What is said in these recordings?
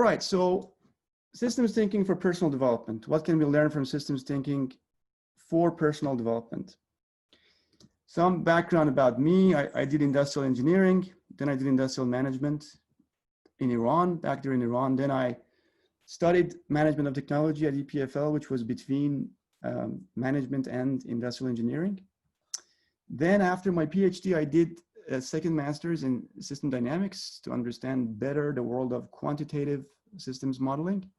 right, so systems thinking for personal development. What can we learn from systems thinking for personal development? Some background about me. I did industrial engineering, then I did industrial management in Iran, back there in Iran. Then I studied management of technology at EPFL, which was between management and industrial engineering. Then after my PhD, I did a second master's in system dynamics to understand better the world of quantitative systems modeling.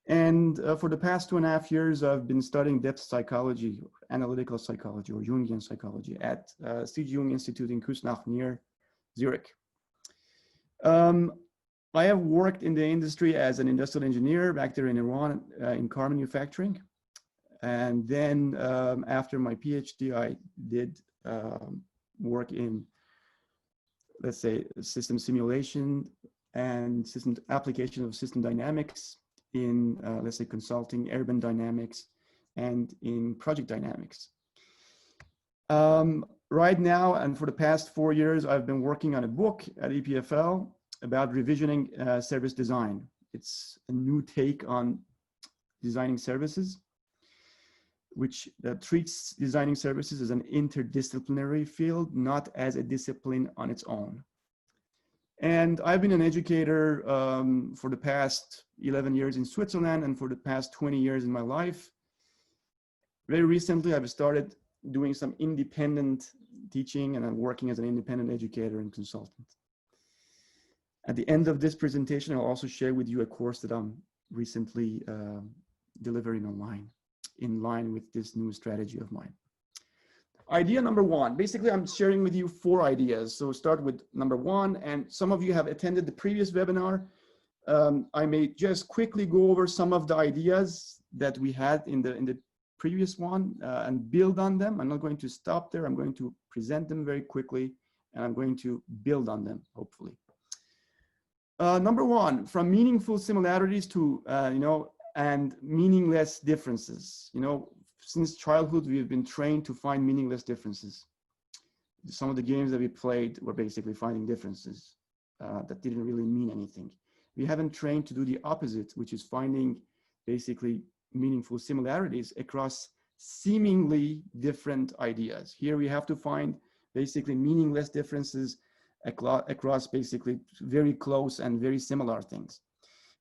And for the past 2.5 years, I've been studying depth psychology, analytical psychology, or Jungian psychology at C. Jung Institute in Küsnacht near Zurich. I have worked in the industry as an industrial engineer back there in Iran in car manufacturing. And then after my PhD, I did work in, let's say, system simulation and system application of system dynamics in, let's say, consulting, urban dynamics, and in project dynamics. Right now, and for the past 4 years, I've been working on a book at EPFL about revisioning service design. It's a new take on designing services, which treats designing services as an interdisciplinary field, not as a discipline on its own. And I've been an educator for the past 11 years in Switzerland and for the past 20 years in my life. Very recently, I've started doing some independent teaching, and I'm working as an independent educator and consultant. At the end of this presentation, I'll also share with you a course that I'm recently delivering online, in line with this new strategy of mine. Idea number one, basically I'm sharing with you 4 ideas. So start with number 1, and some of you have attended the previous webinar. I may just quickly go over some of the ideas that we had in the previous one and build on them. I'm not going to stop there. I'm going to present them very quickly, and I'm going to build on them, hopefully. Number 1, from meaningful similarities to, and meaningless differences. Since childhood, we've been trained to find meaningless differences. Some of the games that we played were basically finding differences that didn't really mean anything. We haven't trained to do the opposite, which is finding basically meaningful similarities across seemingly different ideas. Here we have to find basically meaningless differences across basically very close and very similar things,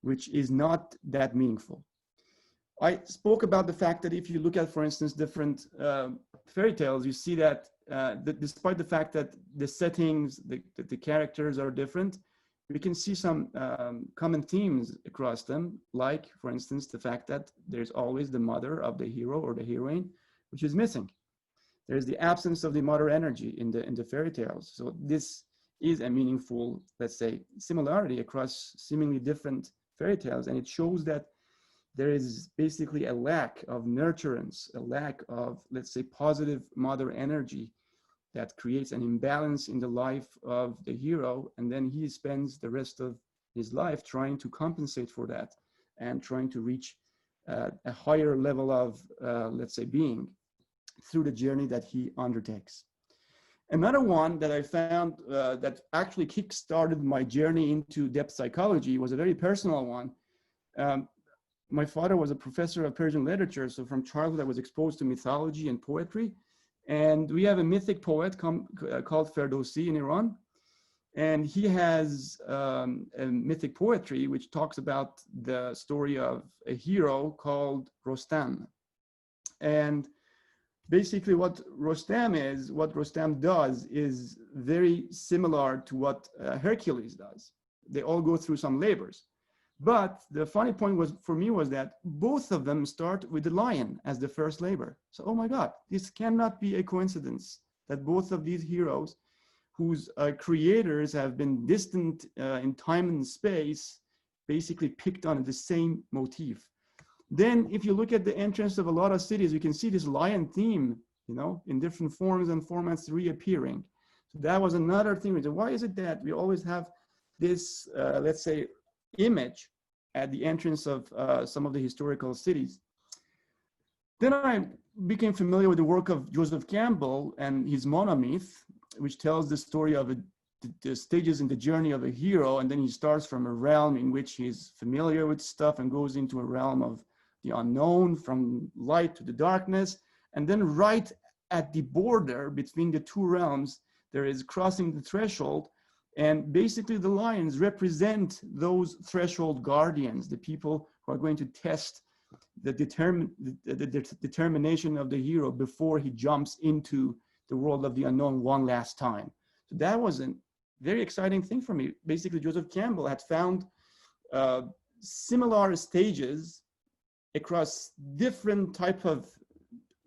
which is not that meaningful. I spoke about the fact that if you look at, for instance, different fairy tales, you see that despite the fact that the settings, the characters are different, we can see some common themes across them, like, for instance, the fact that there's always the mother of the hero or the heroine, which is missing. There's the absence of the mother energy in the fairy tales. So this is a meaningful, let's say, similarity across seemingly different fairy tales, and it shows that there is basically a lack of nurturance, a lack of, let's say, positive mother energy that creates an imbalance in the life of the hero. And then he spends the rest of his life trying to compensate for that and trying to reach a higher level of, let's say, being through the journey that he undertakes. Another one that I found that actually kick-started my journey into depth psychology was a very personal one. My father was a professor of Persian literature, so from childhood I was exposed to mythology and poetry. And we have a mythic poet called Ferdowsi in Iran. And he has a mythic poetry which talks about the story of a hero called Rostam. And basically what Rostam does is very similar to what Hercules does. They all go through some labors. But the funny point was, for me, was that both of them start with the lion as the first labor. So, oh my God, this cannot be a coincidence that both of these heroes, whose creators have been distant in time and space, basically picked on the same motif. Then if you look at the entrance of a lot of cities, you can see this lion theme, in different forms and formats reappearing. So that was another thing. Why is it that we always have this, let's say, image at the entrance of some of the historical cities? Then I became familiar with the work of Joseph Campbell and his Monomyth, which tells the story of a the stages in the journey of a hero, and then he starts from a realm in which he's familiar with stuff and goes into a realm of the unknown, from light to the darkness. And then right at the border between the two realms, there is crossing the threshold. And basically the lions represent those threshold guardians, the people who are going to test the determination of the hero before he jumps into the world of the unknown one last time. So that was a very exciting thing for me. Basically, Joseph Campbell had found similar stages across different type of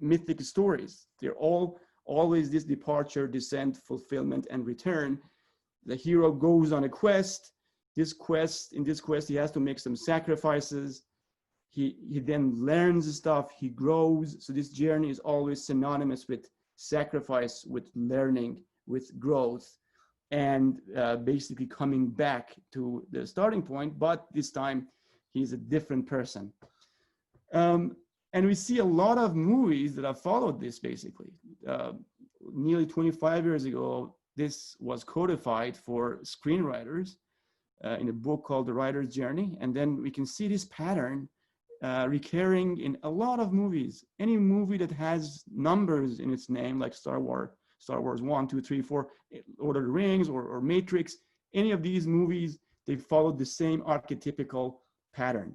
mythic stories. They're all always this departure, descent, fulfillment, and return. The hero goes on a quest. In this quest, he has to make some sacrifices. He then learns stuff, he grows. So this journey is always synonymous with sacrifice, with learning, with growth, and basically coming back to the starting point, but this time he's a different person. And we see a lot of movies that have followed this basically. Nearly 25 years ago, this was codified for screenwriters in a book called The Writer's Journey. And then we can see this pattern recurring in a lot of movies. Any movie that has numbers in its name, like Star Wars 1, 2, 3, 4, Lord of the Rings, or Matrix, any of these movies, they followed the same archetypical pattern.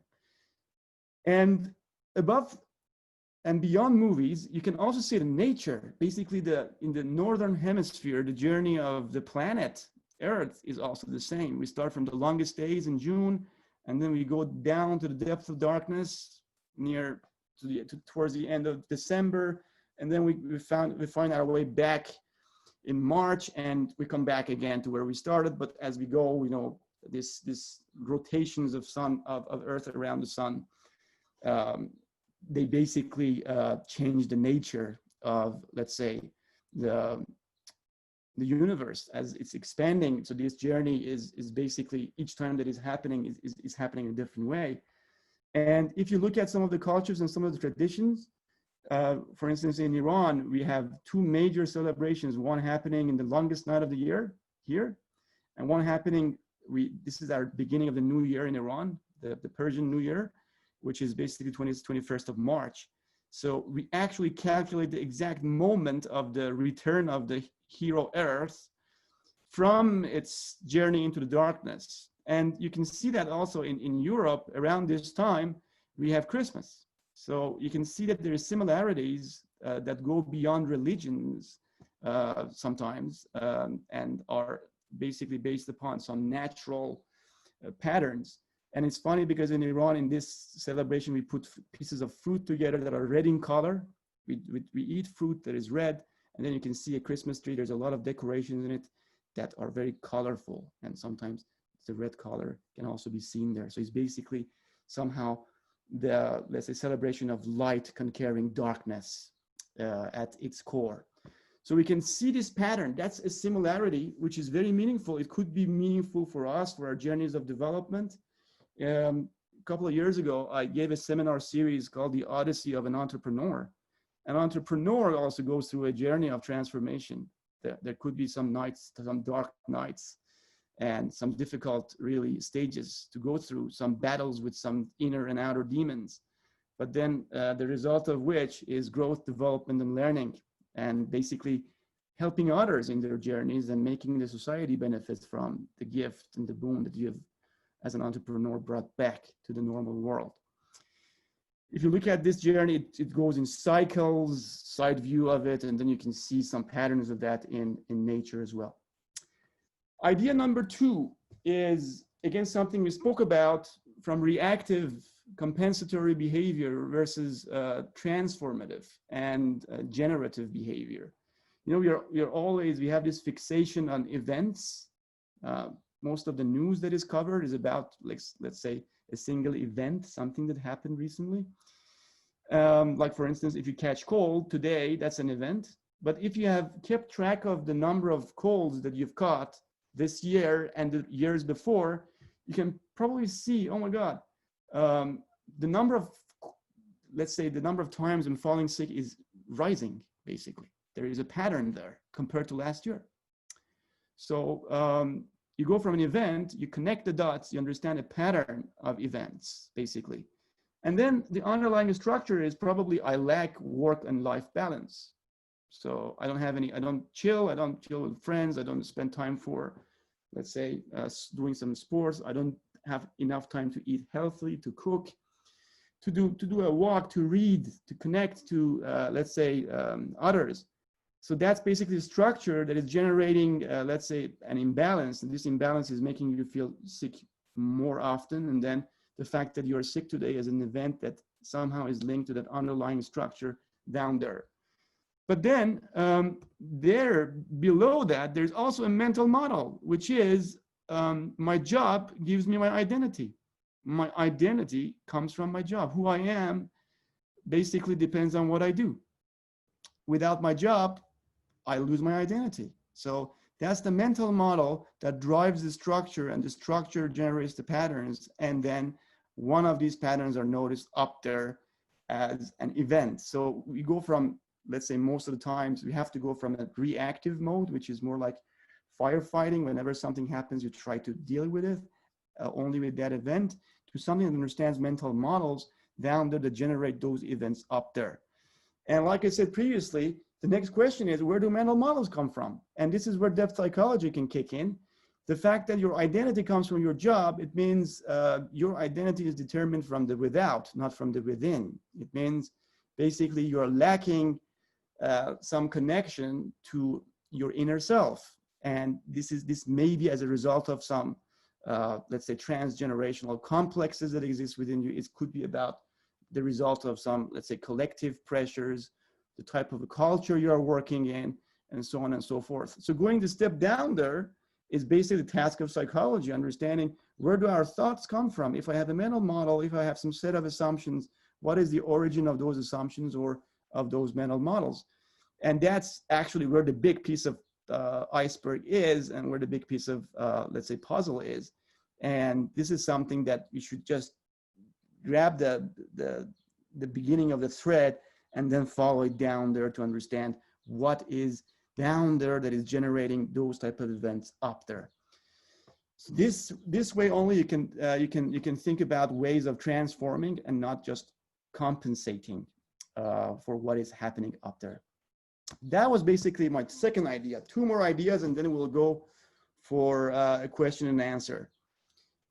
And above and beyond movies, you can also see it in nature. Basically, in the northern hemisphere, the journey of the planet Earth is also the same. We start from the longest days in June, and then we go down to the depth of darkness towards the end of December, and then we find our way back in March, and we come back again to where we started. But as we go, this rotations of Earth around the sun, they basically change the nature of, let's say, the universe as it's expanding. So this journey is basically, each time that is happening is happening in a different way. And if you look at some of the cultures and some of the traditions, for instance, in Iran, we have two major celebrations, one happening in the longest night of the year here, and one happening, this is our beginning of the new year in Iran, the Persian New Year, which is basically 21st of March. So we actually calculate the exact moment of the return of the hero Earth from its journey into the darkness. And you can see that also in Europe around this time, we have Christmas. So you can see that there are similarities that go beyond religions sometimes and are basically based upon some natural patterns. And it's funny because in Iran, in this celebration, we put pieces of fruit together that are red in color. We eat fruit that is red, and then you can see a Christmas tree. There's a lot of decorations in it that are very colorful, and sometimes the red color can also be seen there. So it's basically somehow the, let's say, celebration of light conquering darkness at its core. So we can see this pattern. That's a similarity, which is very meaningful. It could be meaningful for us, for our journeys of development. A couple of years ago, I gave a seminar series called The Odyssey of an Entrepreneur. An entrepreneur also goes through a journey of transformation. There could be some nights, some dark nights, and some difficult, really, stages to go through, some battles with some inner and outer demons. But then the result of which is growth, development, and learning, and basically helping others in their journeys and making the society benefit from the gift and the boon that you have, as an entrepreneur, brought back to the normal world. If you look at this journey, it goes in cycles, side view of it, and then you can see some patterns of that in nature as well. Idea number 2 is, again, something we spoke about, from reactive compensatory behavior versus transformative and generative behavior. We have this fixation on events. Most of the news that is covered is about, let's say, a single event, something that happened recently. Like, for instance, if you catch cold today, that's an event. But if you have kept track of the number of colds that you've caught this year and the years before, you can probably see, oh my God, the number of, let's say, the number of times I'm falling sick is rising, basically. There is a pattern there compared to last year. So you go from an event, you connect the dots, you understand a pattern of events, basically. And then the underlying structure is probably I lack work and life balance. So I don't chill with friends, I don't spend time for, let's say, doing some sports. I don't have enough time to eat healthy, to cook, to do a walk, to read, to connect to, let's say, others. So that's basically a structure that is generating, let's say, an imbalance. And this imbalance is making you feel sick more often. And then the fact that you're sick today is an event that somehow is linked to that underlying structure down there. But then there below that, there's also a mental model, which is my job gives me my identity. My identity comes from my job. Who I am basically depends on what I do. Without my job, I lose my identity. So that's the mental model that drives the structure, and the structure generates the patterns. And then one of these patterns are noticed up there as an event. So we go from, let's say, most of the times we have to go from a reactive mode, which is more like firefighting. Whenever something happens, you try to deal with it only with that event, to something that understands mental models down there that generate those events up there. And like I said previously, the next question is, where do mental models come from? And this is where depth psychology can kick in. The fact that your identity comes from your job, it means your identity is determined from the without, not from the within. It means basically you're lacking some connection to your inner self. And this may be as a result of some, let's say, transgenerational complexes that exist within you. It could be about the result of some, let's say, collective pressures, the type of a culture you are working in, and so on and so forth. So going the step down there is basically the task of psychology, understanding where do our thoughts come from? If I have a mental model, if I have some set of assumptions, what is the origin of those assumptions or of those mental models? And that's actually where the big piece of iceberg is, and where the big piece of, let's say, puzzle is. And this is something that you should just grab the beginning of the thread and then follow it down there to understand what is down there that is generating those type of events up there. So this way only you can think about ways of transforming and not just compensating for what is happening up there. That was basically my second idea. Two more ideas, and then we'll go for a question and answer.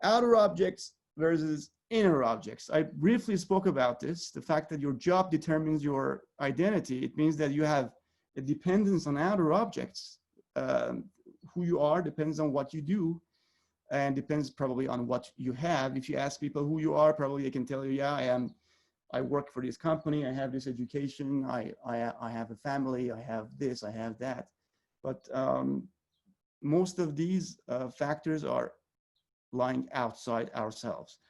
Outer objects versus inner objects. I briefly spoke about this, the fact that your job determines your identity. It means that you have a dependence on outer objects. Who you are depends on what you do, and depends probably on what you have. If you ask people who you are, probably they can tell you, yeah, I work for this company, I have this education, I have a family, I have this, I have that. But most of these factors are lying outside ourselves.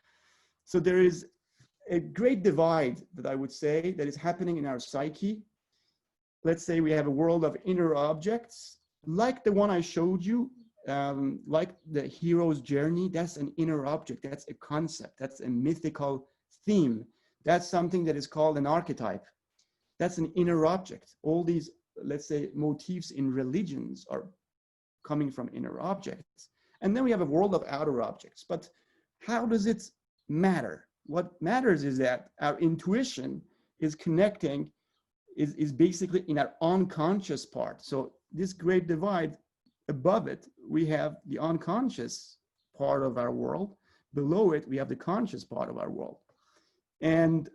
So there is a great divide that I would say that is happening in our psyche. Let's say we have a world of inner objects, like the one I showed you, like the hero's journey. That's an inner object, that's a concept, that's a mythical theme. That's something that is called an archetype. That's an inner object. All these, let's say, motifs in religions are coming from inner objects. And then we have a world of outer objects. But how does it matter? What matters is that our intuition is connecting, is basically in our unconscious part. So this great divide, above it, we have the unconscious part of our world. Below it, we have the conscious part of our world. And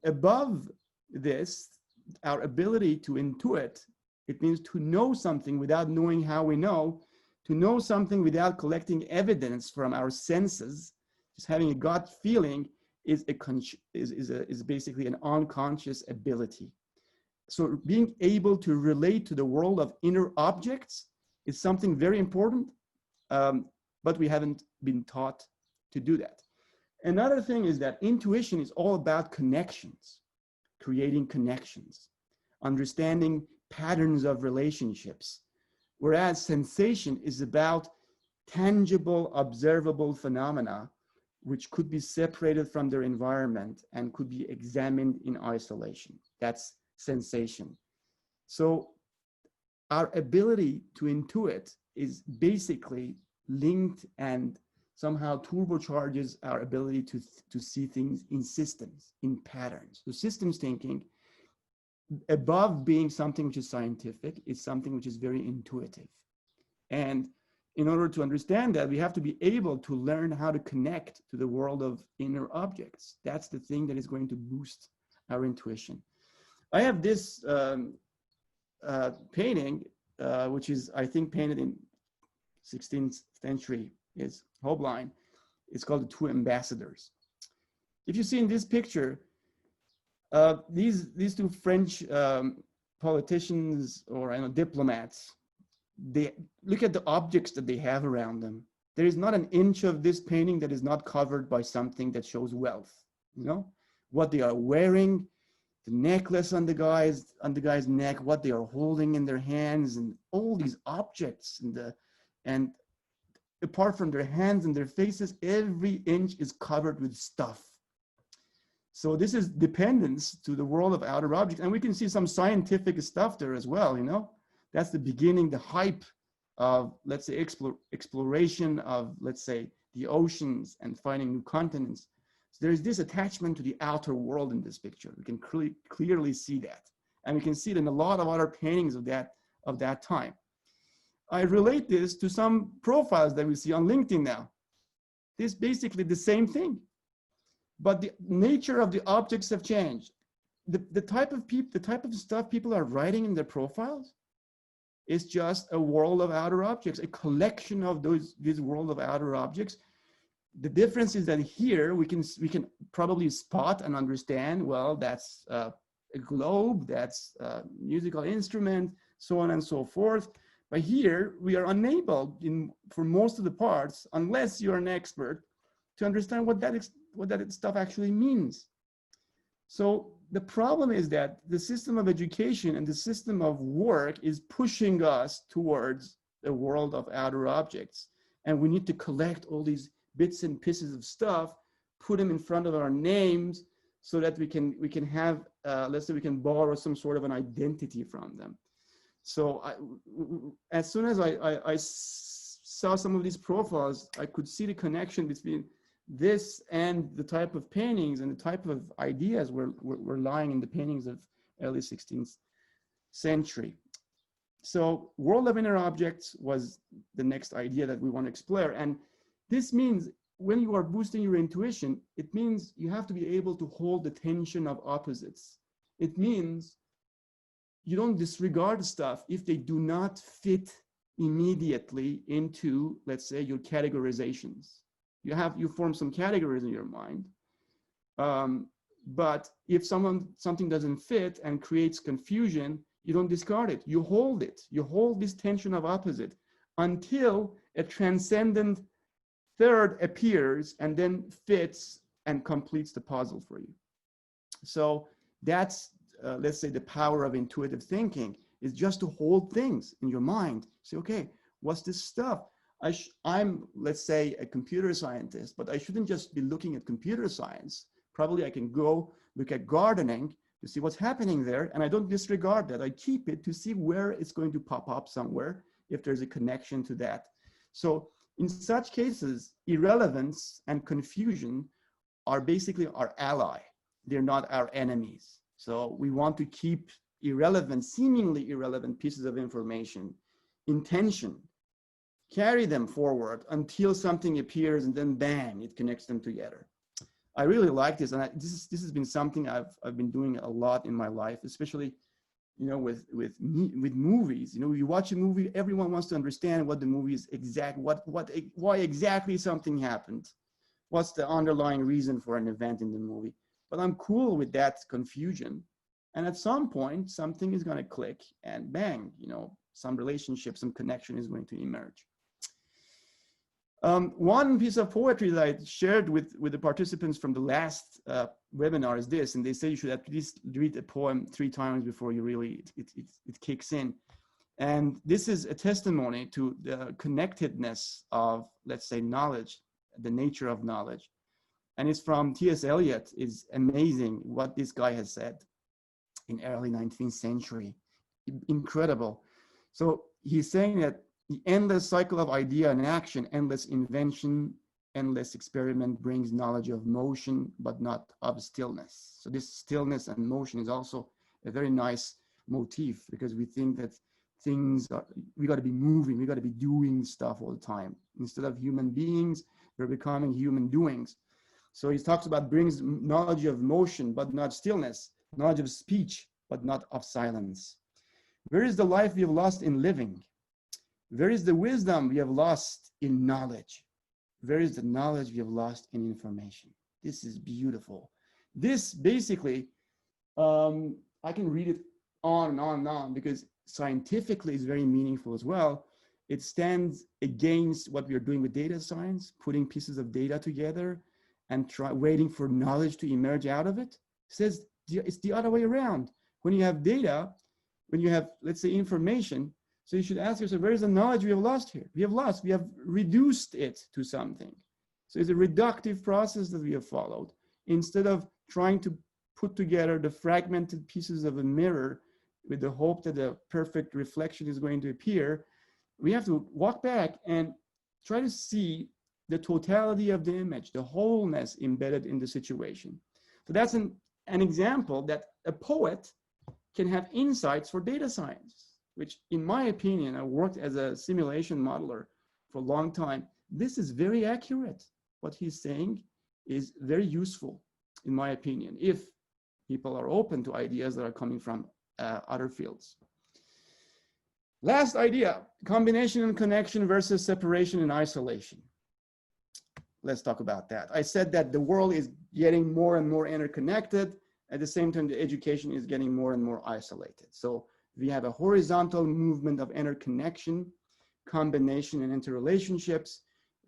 above this, our ability to intuit, it means to know something without knowing how we know, to know something without collecting evidence from our senses, just having a gut feeling is basically an unconscious ability. So being able to relate to the world of inner objects is something very important, but we haven't been taught to do that. Another thing is that intuition is all about connections, creating connections, understanding patterns of relationships, whereas sensation is about tangible, observable phenomena, which could be separated from their environment and could be examined in isolation. That's sensation. So our ability to intuit is basically linked and somehow turbocharges our ability to see things in systems, in patterns. So systems thinking, above being something which is scientific, is something which is very intuitive. And in order to understand that, we have to be able to learn how to connect to the world of inner objects. That's the thing that is going to boost our intuition. I have this painting, which is, I think, painted in 16th century, is Hobline. It's called The Two Ambassadors. If you see in this picture, these two French politicians, or I know, diplomats, they look at the objects that they have around them. There is not an inch of this painting that is not covered by something that shows wealth. You know, what they are wearing, the necklace on the guy's neck, what they are holding in their hands, and all these objects, and apart from their hands and their faces, every inch is covered with stuff. So this is dependence to the world of outer objects, and we can see some scientific stuff there as well. You know, that's the beginning, the hype of, let's say, exploration of, let's say, the oceans and finding new continents. So there's this attachment to the outer world in this picture. We can clearly see that, and we can see it in a lot of other paintings of that time. I relate this to some profiles that we see on LinkedIn now. It's basically the same thing, but the nature of the objects have changed. The type of stuff people are writing in their profiles is just a world of outer objects, a collection of this world of outer objects. The difference is that here we can probably spot and understand, well, that's a globe, that's a musical instrument, so on and so forth. But here we are unable, for most of the parts, unless you're an expert, to understand what that stuff actually means. So the problem is that the system of education and the system of work is pushing us towards a world of outer objects. And we need to collect all these bits and pieces of stuff, put them in front of our names so that we can have, let's say we can borrow some sort of an identity from them. So as soon as I saw some of these profiles, I could see the connection between this and the type of paintings and the type of ideas were lying in the paintings of early 16th century. So world of inner objects was the next idea that we want to explore. And this means when you are boosting your intuition, it means you have to be able to hold the tension of opposites. It means you don't disregard stuff if they do not fit immediately into, let's say, your categorizations. You form some categories in your mind, but if something doesn't fit and creates confusion, you don't discard it. You hold it. You hold this tension of opposite until a transcendent third appears and then fits and completes the puzzle for you. So that's, let's say, the power of intuitive thinking is just to hold things in your mind. Say, okay, what's this stuff? I'm, let's say, a computer scientist, but I shouldn't just be looking at computer science. Probably I can go look at gardening to see what's happening there, and I don't disregard that. I keep it to see where it's going to pop up somewhere, if there's a connection to that. So in such cases, irrelevance and confusion are basically our ally. They're not our enemies. So we want to keep irrelevant, seemingly irrelevant pieces of information in tension, carry them forward until something appears, and then bang, it connects them together. I really like this, and this has been something I've been doing a lot in my life, especially, you know, with movies. You know, you watch a movie, everyone wants to understand what the movie is why exactly something happened, what's the underlying reason for an event in the movie. But I'm cool with that confusion, and at some point something is going to click, and bang, you know, some relationship, some connection is going to emerge. One piece of poetry that I shared with the participants from the last webinar is this, and they say you should at least read a poem 3 times before you really, it kicks in. And this is a testimony to the connectedness of, let's say, knowledge, the nature of knowledge. And it's from T.S. Eliot. It's amazing what this guy has said in early 19th century. Incredible. So he's saying that The endless cycle of idea and action, endless invention, endless experiment brings knowledge of motion, but not of stillness. So this stillness and motion is also a very nice motif, because we think that we got to be moving, we got to be doing stuff all the time. Instead of human beings, we're becoming human doings. So he talks about brings knowledge of motion, but not stillness, knowledge of speech, but not of silence. Where is the life we have lost in living? Where is the wisdom we have lost in knowledge? Where is the knowledge we have lost in information? This is beautiful. This basically, I can read it on and on and on, because scientifically it's very meaningful as well. It stands against what we are doing with data science, putting pieces of data together and waiting for knowledge to emerge out of it. It says it's the other way around. When you have data, when you have, let's say, information, so you should ask yourself, where is the knowledge we have lost here? We have reduced it to something. So it's a reductive process that we have followed. Instead of trying to put together the fragmented pieces of a mirror with the hope that a perfect reflection is going to appear, we have to walk back and try to see the totality of the image, the wholeness embedded in the situation. So that's an example that a poet can have insights for data science, which in my opinion, I worked as a simulation modeler for a long time. This is very accurate. What he's saying is very useful, in my opinion, if people are open to ideas that are coming from other fields. Last idea, combination and connection versus separation and isolation. Let's talk about that. I said that the world is getting more and more interconnected. At the same time, the education is getting more and more isolated. So we have a horizontal movement of interconnection, combination, and interrelationships.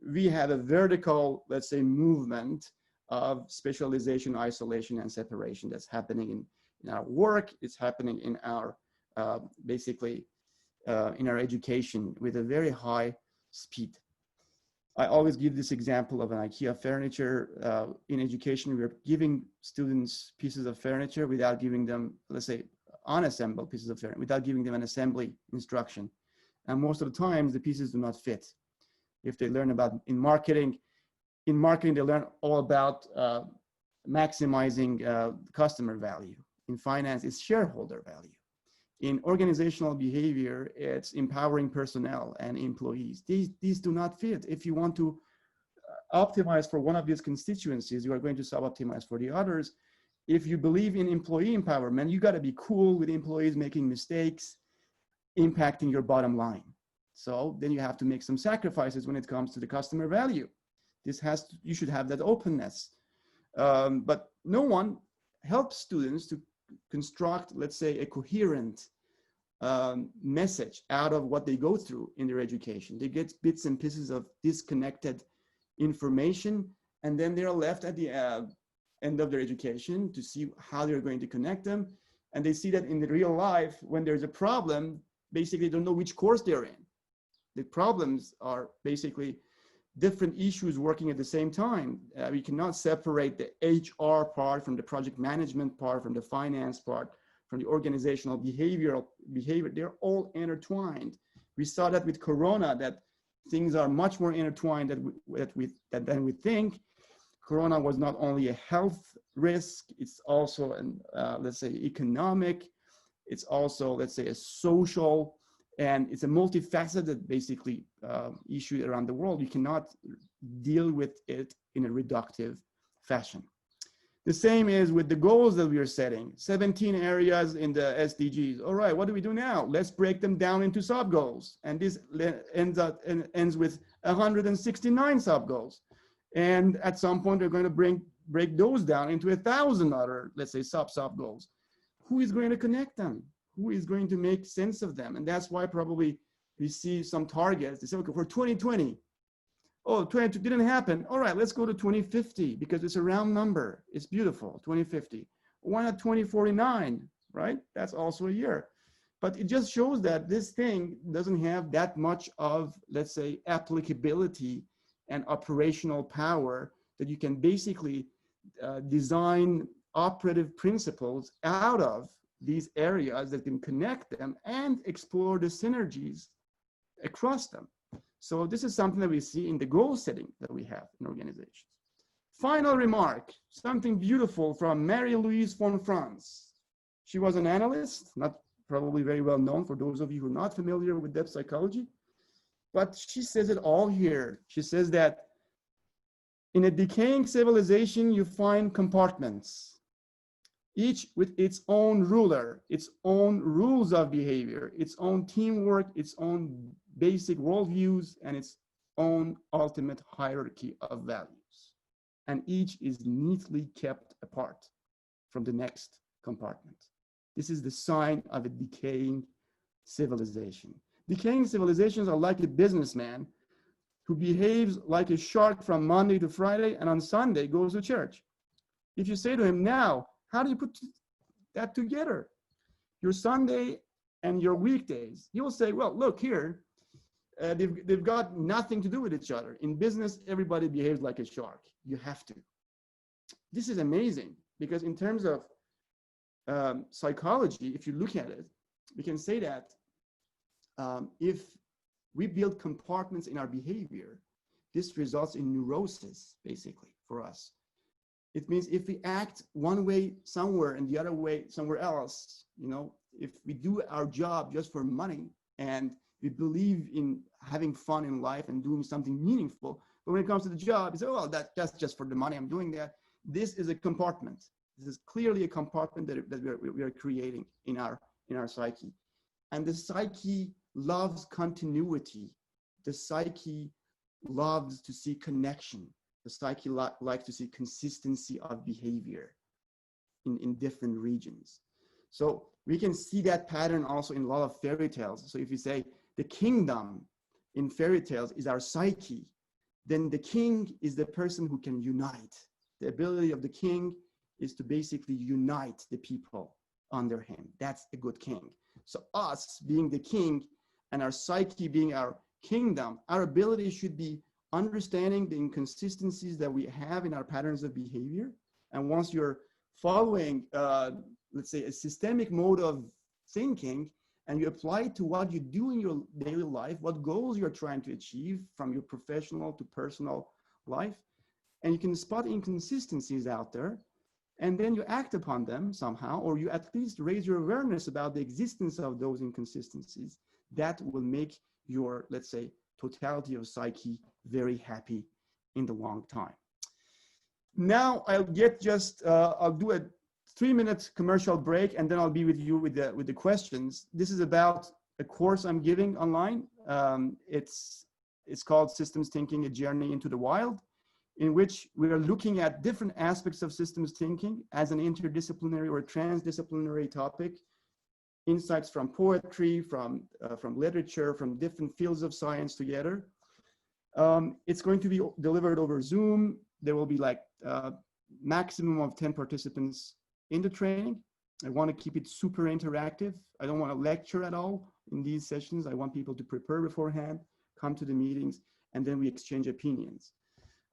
We have a vertical, let's say, movement of specialization, isolation, and separation that's happening in our work. It's happening in our, basically, in our education with a very high speed. I always give this example of an IKEA furniture. In education, we're giving students pieces of furniture without giving them, let's say, unassembled pieces of furniture, without giving them an assembly instruction. And most of the times, the pieces do not fit. If they learn about in marketing, they learn all about maximizing customer value. In finance, it's shareholder value. In organizational behavior, it's empowering personnel and employees. These do not fit. If you want to optimize for one of these constituencies, you are going to sub-optimize for the others. If you believe in employee empowerment, you got to be cool with employees making mistakes, impacting your bottom line. So then you have to make some sacrifices when it comes to the customer value. You should have that openness. But no one helps students to construct, let's say, a coherent message out of what they go through in their education. They get bits and pieces of disconnected information, and then they're left at the end of their education to see how they're going to connect them. And they see that in the real life, when there's a problem, basically they don't know which course they're in. The problems are basically different issues working at the same time. We cannot separate the HR part from the project management part, from the finance part, from the organizational behavior. They're all intertwined. We saw that with Corona, that things are much more intertwined than we think. Corona was not only a health risk, it's also an, let's say, economic, it's also, let's say, a social, and it's a multifaceted, basically, issue around the world. You cannot deal with it in a reductive fashion. The same is with the goals that we are setting. 17 areas in the SDGs. All right, what do we do now? Let's break them down into sub-goals. And this ends with 169 sub-goals. And at some point, we're going to break those down into 1,000 other, let's say, sub-goals. Who is going to connect them? Who is going to make sense of them? And that's why probably we see some targets. They say, okay, for 2020, oh, 20 didn't happen. All right, let's go to 2050 because it's a round number. It's beautiful, 2050. Why not 2049, right? That's also a year. But it just shows that this thing doesn't have that much of, let's say, applicability and operational power that you can basically design operative principles out of these areas that can connect them and explore the synergies across them. So this is something that we see in the goal setting that we have in organizations. Final remark, something beautiful from Marie-Louise von Franz. She was an analyst, not probably very well known for those of you who are not familiar with depth psychology, but she says it all here. She says that in a decaying civilization, you find compartments, each with its own ruler, its own rules of behavior, its own teamwork, its own basic worldviews, and its own ultimate hierarchy of values. And each is neatly kept apart from the next compartment. This is the sign of a decaying civilization. Decaying civilizations are like a businessman who behaves like a shark from Monday to Friday and on Sunday goes to church. If you say to him now, how do you put that together? Your Sunday and your weekdays. He will say, well, look here, they've got nothing to do with each other. In business, everybody behaves like a shark. You have to. This is amazing because in terms of psychology, if you look at it, we can say that if we build compartments in our behavior, this results in neurosis, basically, for us. It means if we act one way somewhere and the other way somewhere else, you know, if we do our job just for money and we believe in having fun in life and doing something meaningful, but when it comes to the job, you say, well, that's just for the money, I'm doing that. This is a compartment. This is clearly a compartment that we are creating in our psyche. And the psyche loves continuity. The psyche loves to see connection. The psyche likes to see consistency of behavior in different regions. So we can see that pattern also in a lot of fairy tales. So if you say the kingdom in fairy tales is our psyche, then the king is the person who can unite. The ability of the king is to basically unite the people under him. That's a good king. So us being the king and our psyche being our kingdom, our ability should be understanding the inconsistencies that we have in our patterns of behavior. And once you're following, let's say, a systemic mode of thinking, and you apply it to what you do in your daily life, what goals you're trying to achieve from your professional to personal life, and you can spot inconsistencies out there, and then you act upon them somehow, or you at least raise your awareness about the existence of those inconsistencies, that will make your, let's say, totality of psyche very happy in the long time. Now I'll get just, I'll do a 3-minute commercial break, and then I'll be with you with the questions. This is about a course I'm giving online. It's called Systems Thinking, A Journey into the Wild, in which we are looking at different aspects of systems thinking as an interdisciplinary or transdisciplinary topic, insights from poetry, from literature, from different fields of science together. It's going to be delivered over Zoom. There will be like maximum of 10 participants in the training. I want to keep it super interactive. I don't want to lecture at all in these sessions. I want people to prepare beforehand, come to the meetings, and then we exchange opinions.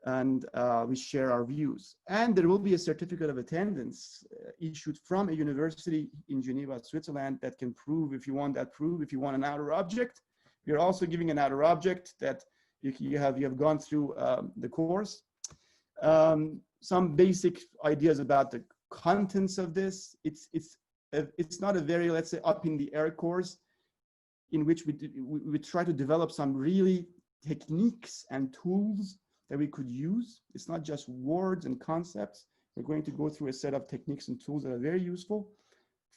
And we share our views. And there will be a certificate of attendance issued from a university in Geneva, Switzerland, that can prove, if you want that proof, if you want an outer object. We're also giving an outer object that you have gone through the course. Some basic ideas about the contents of this. It's not a very, let's say, up in the air course in which we try to develop some really techniques and tools that we could use. It's not just words and concepts. We're going to go through a set of techniques and tools that are very useful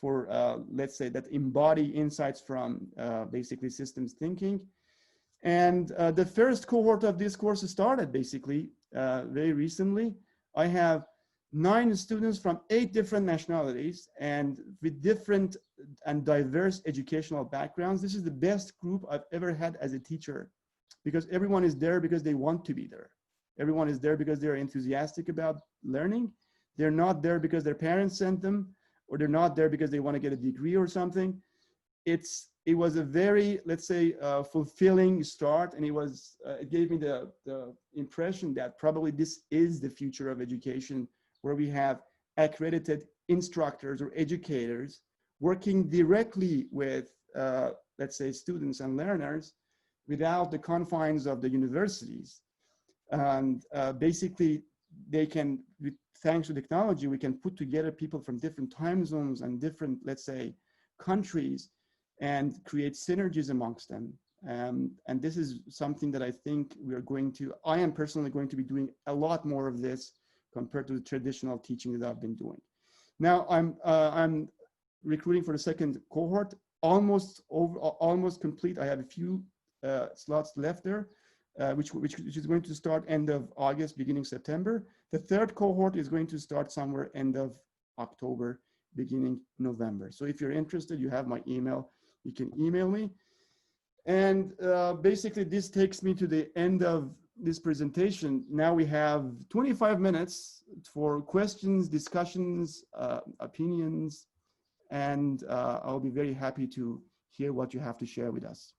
for, let's say, that embody insights from basically systems thinking. And the first cohort of this course started basically very recently. I have 9 students from 8 different nationalities and with different and diverse educational backgrounds. This is the best group I've ever had as a teacher, because everyone is there because they want to be there. Everyone is there because they're enthusiastic about learning. They're not there because their parents sent them, or they're not there because they want to get a degree or something. It was a very, let's say, fulfilling start, and it gave me the impression that probably this is the future of education, where we have accredited instructors or educators working directly with, let's say, students and learners, without the confines of the universities. And basically, they can, thanks to technology, we can put together people from different time zones and different, let's say, countries, and create synergies amongst them. And this is something that I think I am personally going to be doing a lot more of this compared to the traditional teaching that I've been doing. Now I'm recruiting for the second cohort, almost complete. I have a few slots left there, which is going to start end of August, beginning September. The third cohort is going to start somewhere end of October, beginning November. So if you're interested, you have my email. You can email me. And basically, this takes me to the end of this presentation. Now we have 25 minutes for questions, discussions, opinions, and I'll be very happy to hear what you have to share with us.